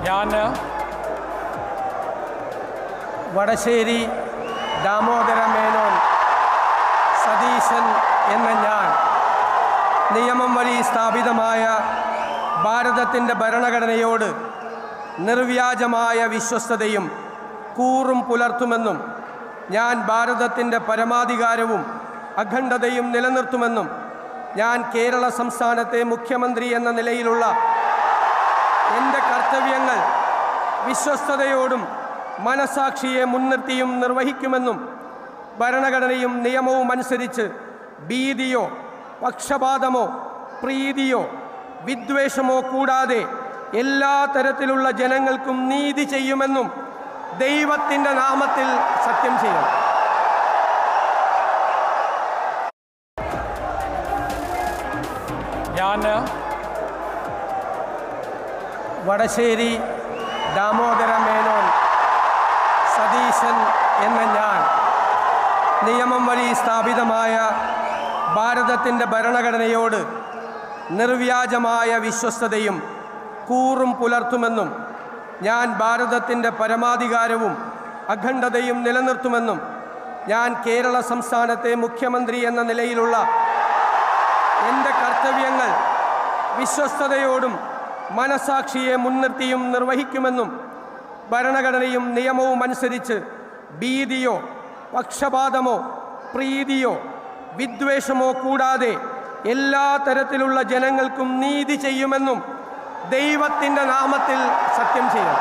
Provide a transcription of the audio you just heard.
ഞാൻ വടശ്ശേരി ദാമോദര മേനോൻ സതീശൻ എന്ന ഞാൻ നിയമം വഴി സ്ഥാപിതമായ ഭാരതത്തിൻ്റെ ഭരണഘടനയോട് നിർവ്യാജമായ വിശ്വസ്തതയും കൂറും പുലർത്തുമെന്നും ഞാൻ ഭാരതത്തിൻ്റെ പരമാധികാരവും അഖണ്ഡതയും നിലനിർത്തുമെന്നും ഞാൻ കേരള സംസ്ഥാനത്തെ മുഖ്യമന്ത്രി എന്ന നിലയിലുള്ള എൻ്റെ കർത്തവ്യങ്ങൾ വിശ്വസ്തയോടും മനസാക്ഷിയെ മുൻനിർത്തിയും നിർവഹിക്കുമെന്നും ഭരണഘടനയും നിയമവും അനുസരിച്ച് ഭീതിയോ പക്ഷപാതമോ പ്രീതിയോ വിദ്വേഷമോ കൂടാതെ എല്ലാ തരത്തിലുള്ള ജനങ്ങൾക്കും നീതി ചെയ്യുമെന്നും ദൈവത്തിൻ്റെ നാമത്തിൽ സത്യം ചെയ്യും. ഞാൻ വടശ്ശേരി ദാമോദര മേനോൻ സതീശൻ എന്ന ഞാൻ നിയമം വഴി സ്ഥാപിതമായ ഭാരതത്തിൻ്റെ ഭരണഘടനയോട് നിർവ്യാജമായ വിശ്വസ്തതയും കൂറും പുലർത്തുമെന്നും ഞാൻ ഭാരതത്തിൻ്റെ പരമാധികാരവും അഖണ്ഡതയും നിലനിർത്തുമെന്നും ഞാൻ കേരള സംസ്ഥാനത്തെ മുഖ്യമന്ത്രി എന്ന നിലയിലുള്ള എൻ്റെ കർത്തവ്യങ്ങൾ വിശ്വസ്തയോടും മനസാക്ഷിയെ മുൻനിർത്തിയും നിർവഹിക്കുമെന്നും ഭരണഘടനയും നിയമവും അനുസരിച്ച് ഭീതിയോ പക്ഷപാതമോ പ്രീതിയോ വിദ്വേഷമോ കൂടാതെ എല്ലാ തരത്തിലുള്ള ജനങ്ങൾക്കും നീതി ചെയ്യുമെന്നും ദൈവത്തിൻ്റെ നാമത്തിൽ സത്യം ചെയ്യും.